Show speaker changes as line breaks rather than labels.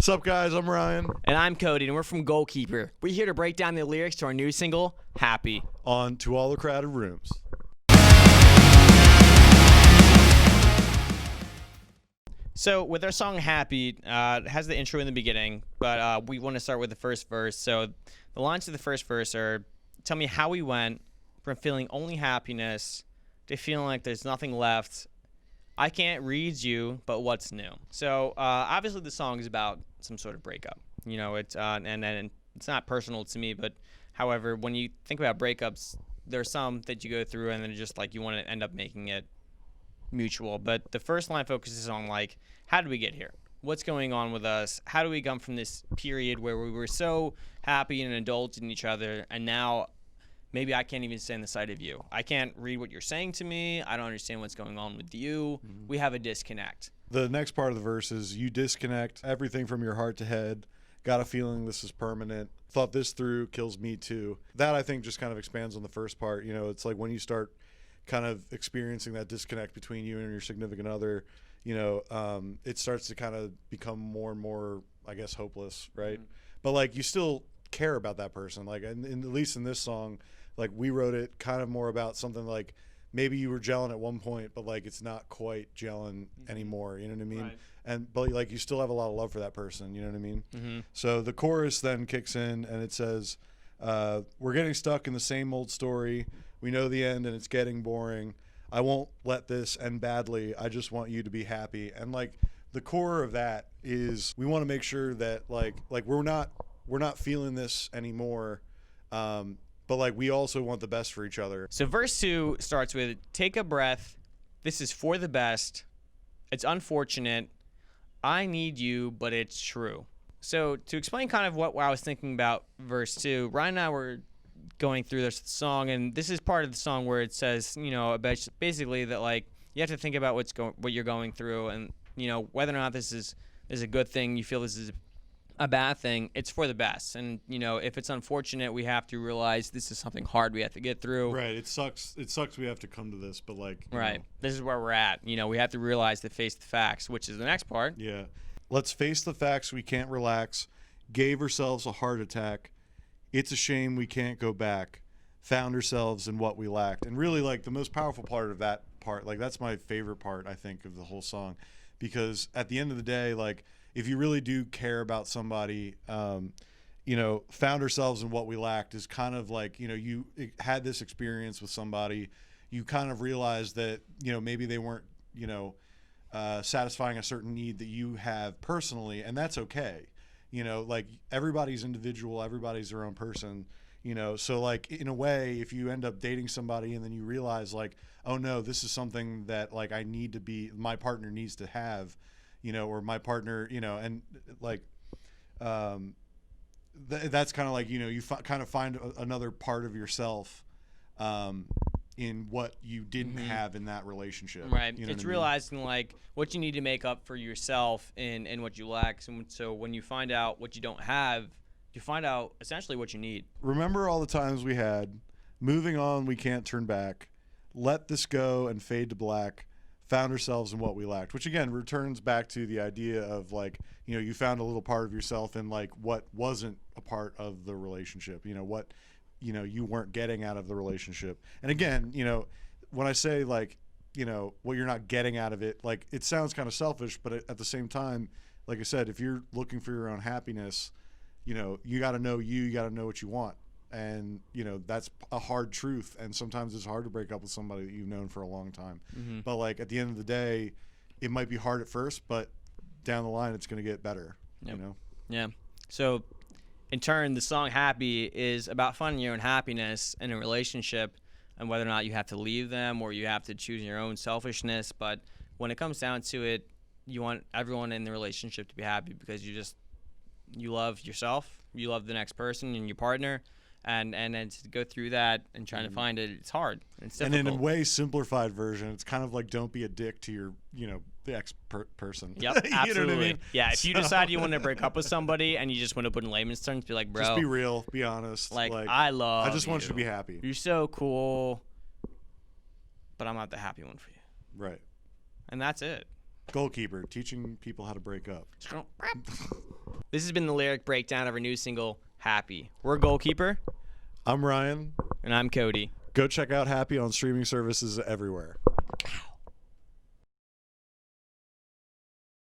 What's up, guys? I'm Ryan.
And I'm Cody, and we're from Goalkeeper. We're here to break down the lyrics to our new single, Happy.
On To All the Crowded Rooms.
So with our song Happy, it has the intro in the beginning, but we want to start with the first verse. So the lines of the first verse are, tell me how we went from feeling only happiness to feeling like there's nothing left. I can't read you, but what's new? So obviously the song is about some sort of breakup. You know, it's and it's not personal to me, but however, when you think about breakups, there's some that you go through and then just like you want to end up making it mutual. But the first line focuses on like, how did we get here? What's going on with us? How do we come from this period where we were so happy and indulged in each other, and now maybe I can't even stand the sight of you. I can't read what you're saying to me. I don't understand what's going on with you. Mm-hmm. We have a disconnect.
The next part of the verse is, you disconnect everything from your heart to head. Got a feeling this is permanent. Thought this through, kills me too. That, I think, just kind of expands on the first part. You know, it's like when you start kind of experiencing that disconnect between you and your significant other, you know, it starts to kind of become more and more, I guess, hopeless, right? Mm-hmm. But, like, you still care about that person. Like, at least in this song, like, we wrote it kind of more about something like maybe you were gelling at one point, but like it's not quite gelling anymore. You know what I mean? Right. But like you still have a lot of love for that person. You know what I mean? Mm-hmm. So the chorus then kicks in and it says, "We're getting stuck in the same old story. We know the end and it's getting boring. I won't let this end badly. I just want you to be happy." And like the core of that is we want to make sure that like we're not feeling this anymore. But, like, we also want the best for each other.
So verse 2 starts with, take a breath. This is for the best. It's unfortunate. I need you, but it's true. So to explain kind of what I was thinking about verse 2, Ryan and I were going through this song, and this is part of the song where it says, you know, basically that, like, you have to think about what you're going through and, you know, whether or not this is a good thing, you feel this is a bad thing, it's for the best. And, you know, if it's unfortunate, we have to realize this is something hard we have to get through.
Right. It sucks we have to come to this, but like,
right. Know. This is where we're at. You know, we have to realize to face the facts, which is the next part.
Yeah. Let's face the facts. We can't relax. Gave ourselves a heart attack. It's a shame we can't go back. Found ourselves in what we lacked. And really, like, the most powerful part of that part, like, that's my favorite part, I think, of the whole song. Because at the end of the day, like, if you really do care about somebody, you know, found ourselves in what we lacked is kind of like, you know, you had this experience with somebody, you kind of realized that, you know, maybe they weren't, you know, satisfying a certain need that you have personally, and that's okay. You know, like, everybody's individual, everybody's their own person, you know, so like in a way, if you end up dating somebody and then you realize like, oh no, this is something that like my partner needs to have, you know, or my partner, you know, and like, that's kind of like, you know, you kind of find another part of yourself, in what you didn't have in that relationship.
Right.
You know
it's realizing like what you need to make up for yourself and what you lack. So when you find out what you don't have, you find out essentially what you need.
Remember all the times we had, moving on, we can't turn back, let this go and fade to black. Found ourselves in what we lacked, which again returns back to the idea of like, you know, you found a little part of yourself in like what wasn't a part of the relationship, you know, what, you know, you weren't getting out of the relationship. And again, you know, when I say like, you know, what you're not getting out of it, like it sounds kind of selfish, but at the same time, like I said, if you're looking for your own happiness, you know, you got to know you got to know what you want. And, you know, that's a hard truth. And sometimes it's hard to break up with somebody that you've known for a long time. Mm-hmm. But, like, at the end of the day, it might be hard at first, but down the line it's going to get better, you know?
Yeah. So, in turn, the song Happy is about finding your own happiness in a relationship and whether or not you have to leave them or you have to choose your own selfishness. But when it comes down to it, you want everyone in the relationship to be happy because you love yourself, you love the next person and your partner. And to go through that and trying to find it, it's hard. It's difficult.
And in a way simplified version, it's kind of like don't be a dick to your, you know, the person.
Yep, absolutely.
You know what I mean?
Yeah, if you decide you want to break up with somebody and you just want to put in layman's terms, be like, bro.
Just be real, be honest.
Like I
just want you to be happy.
You're so cool, but I'm not the happy one for you.
Right.
And that's it.
Goalkeeper, teaching people how to break up.
This has been the lyric breakdown of our new single, Happy. We're Goalkeeper,
I'm Ryan.
and I'm Cody.
Go check out Happy on streaming services everywhere.